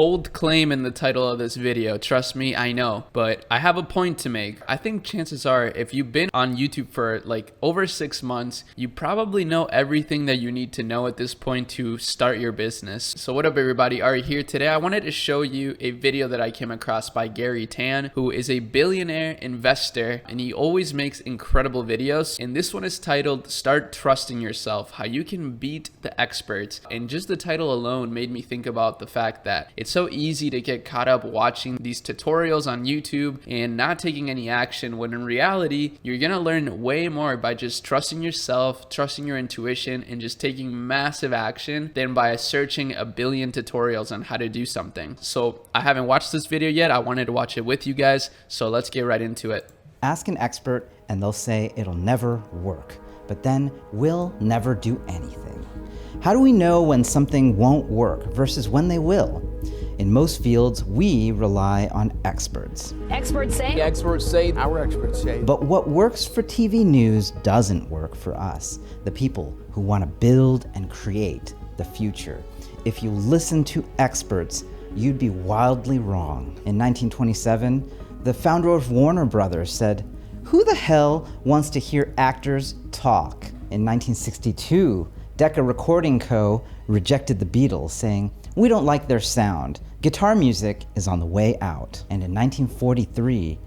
bold claim in the title of this video, trust me, I know, but I have a point to make. I think chances are if you've been on YouTube for like over 6 months, you probably know everything that you need to know at this point to start your business. So what up everybody, Ari here. Today I wanted to show you a video that I came across by Gary Tan, who is a billionaire investor, and he always makes incredible videos. And this one is titled Start Trusting Yourself, How You Can Beat the Experts. And just the title alone made me think about the fact that it's so easy to get caught up watching these tutorials on YouTube and not taking any action, when in reality you're gonna learn way more by just trusting yourself, trusting your intuition, and just taking massive action than by searching a billion tutorials on how to do something. So I haven't watched this video yet. I wanted to watch it with you guys, so let's get right into it. Ask an expert and they'll say it'll never work, but then we'll never do anything. How do we know when something won't work versus when they will? In most fields, we rely on experts. Experts say. The experts say. Our experts say. But what works for TV news doesn't work for us, the people who want to build and create the future. If you listen to experts, you'd be wildly wrong. In 1927, the founder of Warner Brothers said, "Who the hell wants to hear actors talk?" In 1962, Decca Recording Co. rejected the Beatles, saying, "We don't like their sound. Guitar music is on the way out." And in 1943,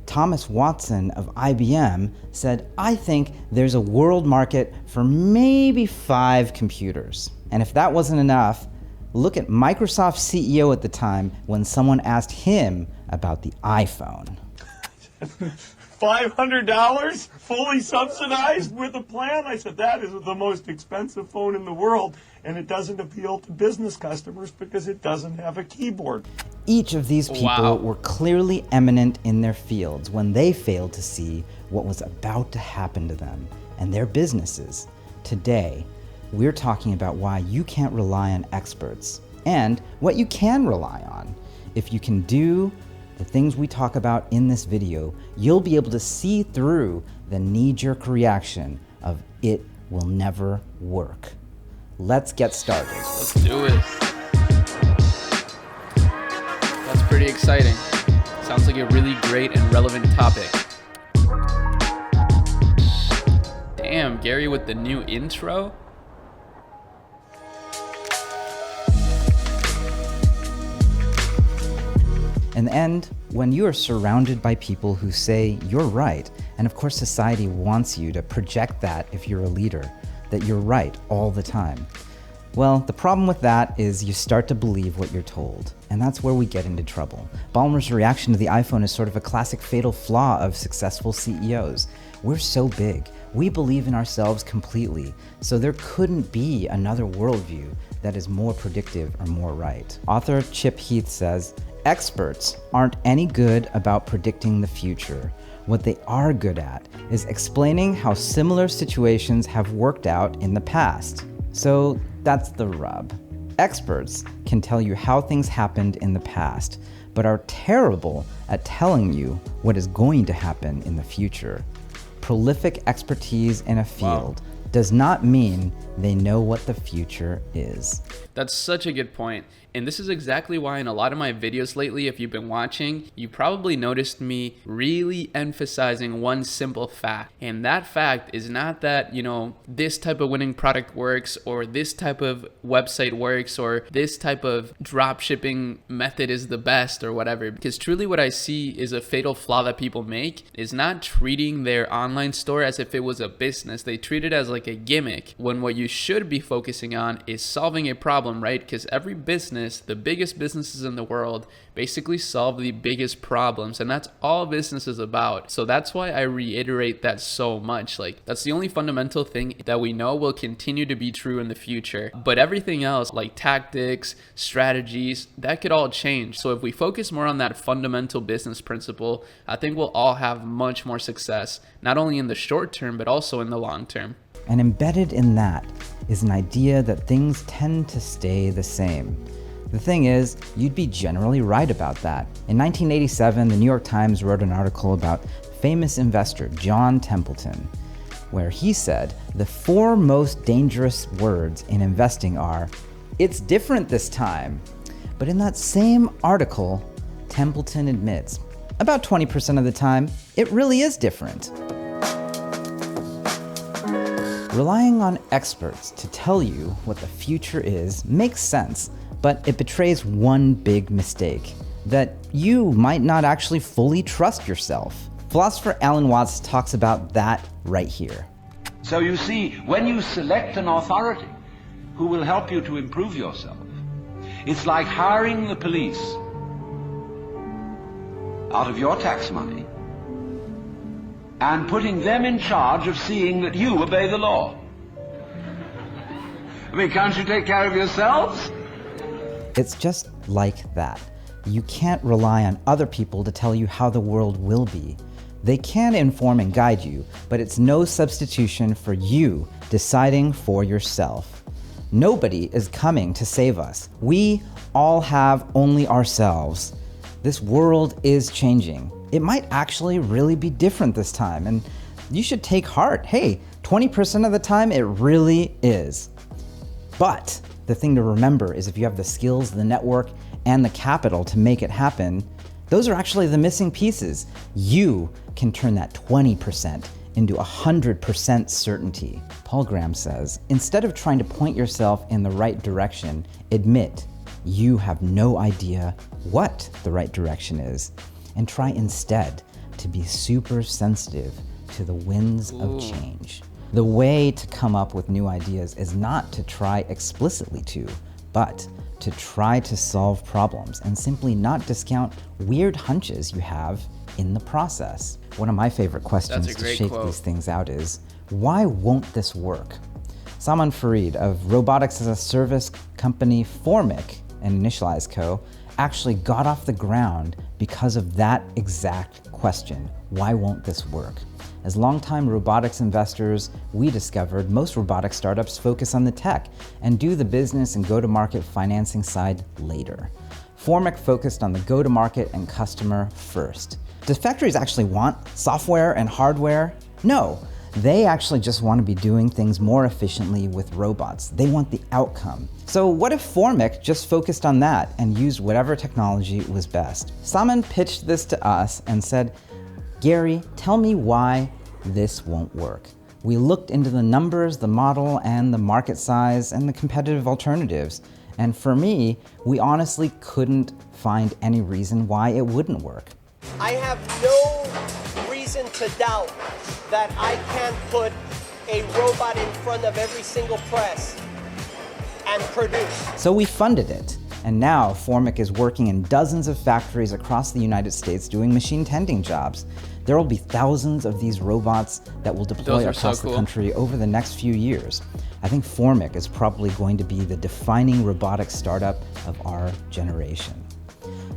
Thomas Watson of IBM said, "I think there's a world market for maybe 5 computers." And if that wasn't enough, look at Microsoft's CEO at the time when someone asked him about the iPhone. $500 fully subsidized with a plan? I said, that is the most expensive phone in the world, and it doesn't appeal to business customers because it doesn't have a keyboard. Each of these people were clearly eminent in their fields when they failed to see what was about to happen to them and their businesses. Today, we're talking about why you can't rely on experts and what you can rely on. If you can do the things we talk about in this video, you'll be able to see through the knee-jerk reaction of it will never work. Let's get started. Let's do it. That's pretty exciting. Sounds like a really great and relevant topic. Damn, Gary with the new intro. In the end, when you are surrounded by people who say you're right, and of course society wants you to project that if you're a leader, that you're right all the time. Well, the problem with that is you start to believe what you're told, and that's where we get into trouble. Ballmer's reaction to the iPhone is sort of a classic fatal flaw of successful CEOs. We're so big, we believe in ourselves completely, so there couldn't be another worldview that is more predictive or more right. Author Chip Heath says, "Experts aren't any good about predicting the future. What they are good at is explaining how similar situations have worked out in the past." So that's the rub. Experts can tell you how things happened in the past, but are terrible at telling you what is going to happen in the future. Prolific expertise in a field does not mean they know what the future is. That's such a good point. And this is exactly why in a lot of my videos lately, if you've been watching, you probably noticed me really emphasizing one simple fact. And that fact is not that, this type of winning product works, or this type of website works, or this type of dropshipping method is the best or whatever. Because truly what I see is a fatal flaw that people make is not treating their online store as if it was a business. They treat it as like a gimmick, when what you should be focusing on is solving a problem, right? Because every business, the biggest businesses in the world, basically solve the biggest problems, and that's all business is about. So that's why I reiterate that so much. Like, that's the only fundamental thing that we know will continue to be true in the future. But everything else, like tactics, strategies, that could all change. So if we focus more on that fundamental business principle, I think we'll all have much more success, not only in the short term, but also in the long term. And embedded in that is an idea that things tend to stay the same. The thing is, you'd be generally right about that. In 1987, the New York Times wrote an article about famous investor John Templeton, where he said the 4 most dangerous words in investing are, "It's different this time." But in that same article, Templeton admits, about 20% of the time, it really is different. Relying on experts to tell you what the future is makes sense, but it betrays one big mistake, that you might not actually fully trust yourself. Philosopher Alan Watts talks about that right here. So you see, when you select an authority who will help you to improve yourself, it's like hiring the police out of your tax money and putting them in charge of seeing that you obey the law. I mean, can't you take care of yourselves? It's just like that. You can't rely on other people to tell you how the world will be. They can inform and guide you, but it's no substitution for you deciding for yourself. Nobody is coming to save us. We all have only ourselves. This world is changing. It might actually really be different this time, and you should take heart. Hey, 20% of the time it really is. But the thing to remember is if you have the skills, the network, and the capital to make it happen, those are actually the missing pieces. You can turn that 20% into 100% certainty. Paul Graham says, instead of trying to point yourself in the right direction, admit you have no idea what the right direction is, and try instead to be super sensitive to the winds of change. The way to come up with new ideas is not to try explicitly to, but to try to solve problems and simply not discount weird hunches you have in the process. One of my favorite questions to shake these things out is, why won't this work? Salman Farid of robotics as a service company Formic and Initialize Co. actually got off the ground because of that exact question. Why won't this work? As longtime robotics investors, we discovered most robotic startups focus on the tech and do the business and go-to-market financing side later. Formic focused on the go-to-market and customer first. Do factories actually want software and hardware? No, they actually just want to be doing things more efficiently with robots. They want the outcome. So what if Formic just focused on that and used whatever technology was best? Salman pitched this to us and said, Gary, tell me why this won't work. We looked into the numbers, the model, and the market size, and the competitive alternatives. And for me, we honestly couldn't find any reason why it wouldn't work. I have no reason to doubt that I can put a robot in front of every single press and produce. So we funded it. And now Formic is working in dozens of factories across the United States doing machine tending jobs. There will be thousands of these robots that will deploy across the country over the next few years. I think Formic is probably going to be the defining robotics startup of our generation.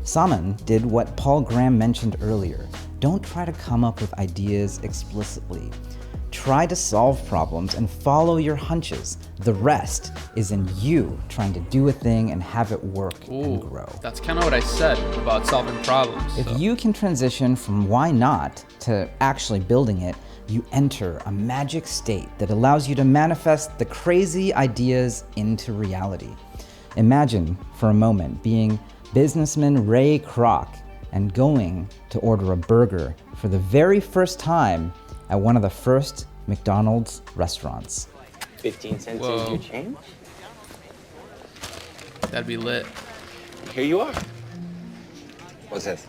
Salman did what Paul Graham mentioned earlier. Don't try to come up with ideas explicitly. Try to solve problems and follow your hunches. The rest is in you trying to do a thing and have it work and grow. That's kind of what I said about solving problems. If you can transition from why not to actually building it, you enter a magic state that allows you to manifest the crazy ideas into reality. Imagine for a moment being businessman Ray Kroc and going to order a burger for the very first time at one of the first McDonald's restaurants. 15 cents is your change? That'd be lit. Here you are. What's this?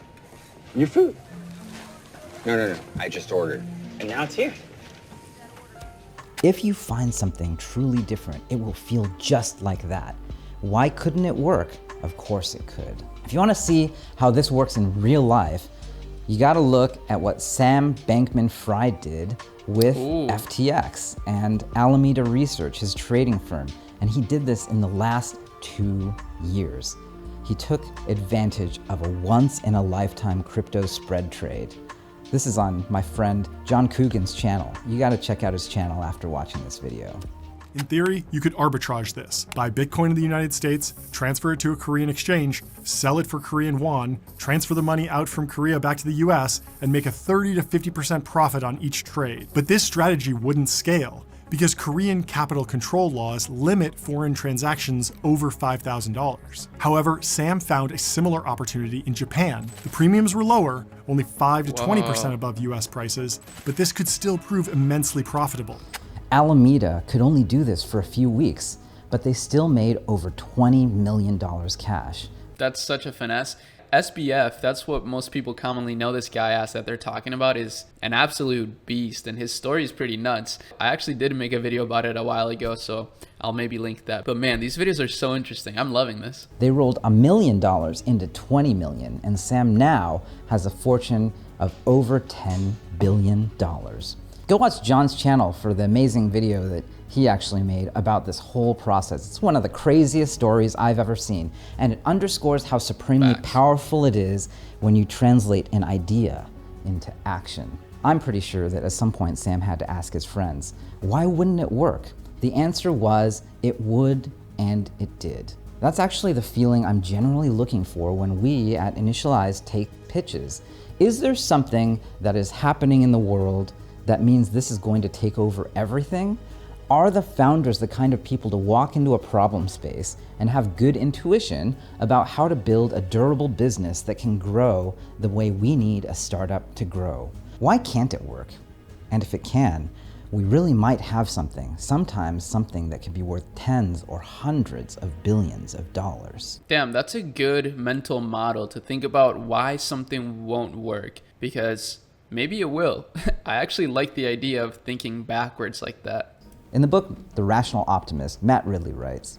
Your food. No. I just ordered. And now it's here. If you find something truly different, it will feel just like that. Why couldn't it work? Of course it could. If you want to see how this works in real life, you got to look at what Sam Bankman-Fried did with FTX and Alameda Research, his trading firm. And he did this in the last 2 years. He took advantage of a once-in-a-lifetime crypto spread trade. This is on my friend John Coogan's channel. You got to check out his channel after watching this video. In theory, you could arbitrage this. Buy Bitcoin in the United States, transfer it to a Korean exchange, sell it for Korean won, transfer the money out from Korea back to the US, and make a 30 to 50% profit on each trade. But this strategy wouldn't scale. because Korean capital control laws limit foreign transactions over $5,000. However, Sam found a similar opportunity in Japan. The premiums were lower, only 5 to 20% above US prices, but this could still prove immensely profitable. Alameda could only do this for a few weeks, but they still made over $20 million cash. That's such a finesse. SBF, that's what most people commonly know this guy as that they're talking about, is an absolute beast, and his story is pretty nuts. I actually did make a video about it a while ago, so I'll maybe link that. But man, these videos are so interesting. I'm loving this. They rolled $1 million into $20 million, and Sam now has a fortune of over $10 billion. Go watch John's channel for the amazing video that he actually made about this whole process. It's one of the craziest stories I've ever seen, and it underscores how supremely powerful it is when you translate an idea into action. I'm pretty sure that at some point Sam had to ask his friends, why wouldn't it work? The answer was, it would, and it did. That's actually the feeling I'm generally looking for when we at Initialize take pitches. Is there something that is happening in the world that means this is going to take over everything? Are the founders the kind of people to walk into a problem space and have good intuition about how to build a durable business that can grow the way we need a startup to grow? Why can't it work? And if it can, we really might have something, sometimes something that could be worth tens or hundreds of billions of dollars. Damn, that's a good mental model to think about why something won't work, because maybe it will. I actually like the idea of thinking backwards like that. In the book, The Rational Optimist, Matt Ridley writes,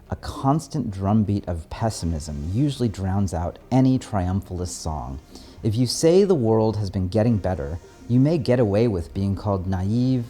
a constant drumbeat of pessimism usually drowns out any triumphalist song. If you say the world has been getting better, you may get away with being called naive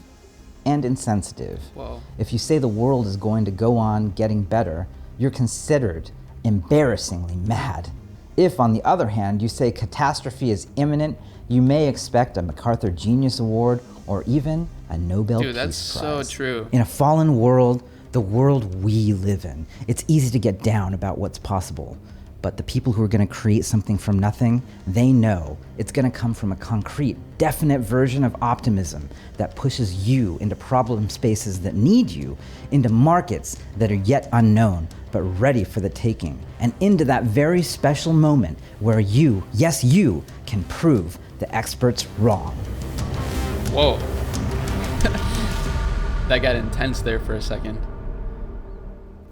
and insensitive. Whoa. If you say the world is going to go on getting better, you're considered embarrassingly mad. If, on the other hand, you say catastrophe is imminent, you may expect a MacArthur Genius Award or even a Nobel Peace Prize. Dude, that's so true. In a fallen world, the world we live in, it's easy to get down about what's possible. But the people who are going to create something from nothing, they know it's going to come from a concrete, definite version of optimism that pushes you into problem spaces that need you, into markets that are yet unknown, but ready for the taking, and into that very special moment where you, yes you, can prove the experts wrong. Whoa. That got intense there for a second.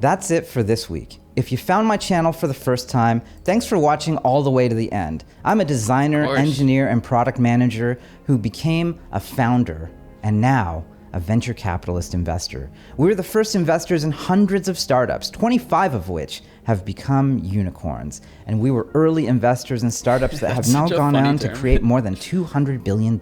That's it for this week. If you found my channel for the first time, thanks for watching all the way to the end. I'm a designer, engineer, and product manager who became a founder and now a venture capitalist investor. We were the first investors in hundreds of startups, 25 of which have become unicorns. And we were early investors in startups that have now gone on to create more than $200 billion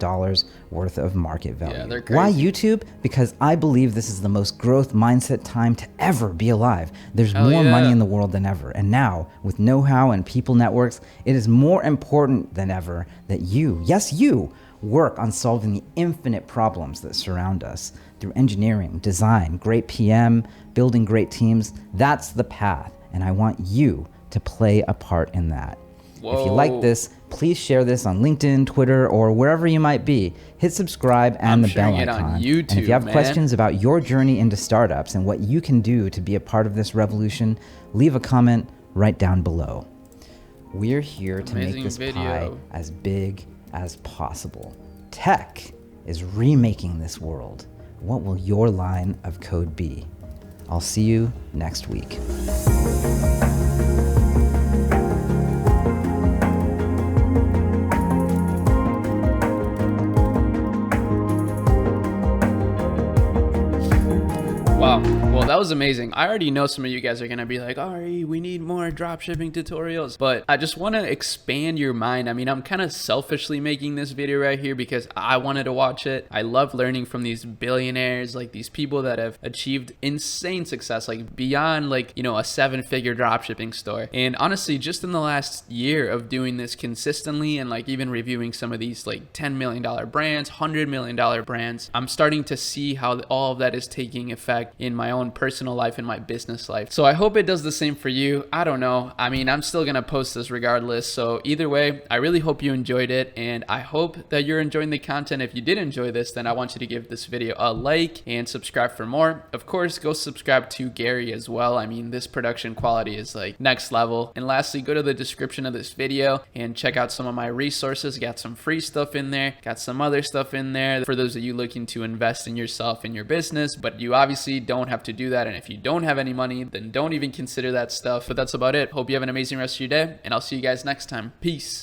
worth of market value. Yeah, they're crazy. Why YouTube? Because I believe this is the most growth mindset time to ever be alive. There's more money in the world than ever. And now, with know-how and people networks, it is more important than ever that you, yes you, work on solving the infinite problems that surround us through engineering, design, great PM, building great teams. That's the path, and I want you to play a part in that. Whoa. If you like this, please share this on LinkedIn, Twitter, or wherever you might be. Hit subscribe and the bell icon. On YouTube, and if you have questions about your journey into startups and what you can do to be a part of this revolution, leave a comment right down below. We're here to make this pie as big as possible. Tech is remaking this world. What will your line of code be? I'll see you next week. Wow. Well, that was amazing. I already know some of you guys are going to be like, Ari, we need more dropshipping tutorials. But I just want to expand your mind. I mean, I'm kind of selfishly making this video right here because I wanted to watch it. I love learning from these billionaires, like these people that have achieved insane success, like beyond like, you know, a 7-figure dropshipping store. And honestly, just in the last year of doing this consistently and like even reviewing some of these like $10 million brands, $100 million brands, I'm starting to see how all of that is taking effect in my own personal personal life and my business life. So I hope it does the same for you. I don't know. I mean, I'm still gonna post this regardless. So either way, I really hope you enjoyed it, and I hope that you're enjoying the content. If you did enjoy this, then I want you to give this video a like and subscribe for more. Of course, go subscribe to Gary as well. I mean, this production quality is like next level. And lastly, go to the description of this video and check out some of my resources. Got some free stuff in there, got some other stuff in there for those of you looking to invest in yourself and your business, but you obviously don't have to do that. And if you don't have any money, then don't even consider that stuff. But that's about it. Hope you have an amazing rest of your day, and I'll see you guys next time. Peace.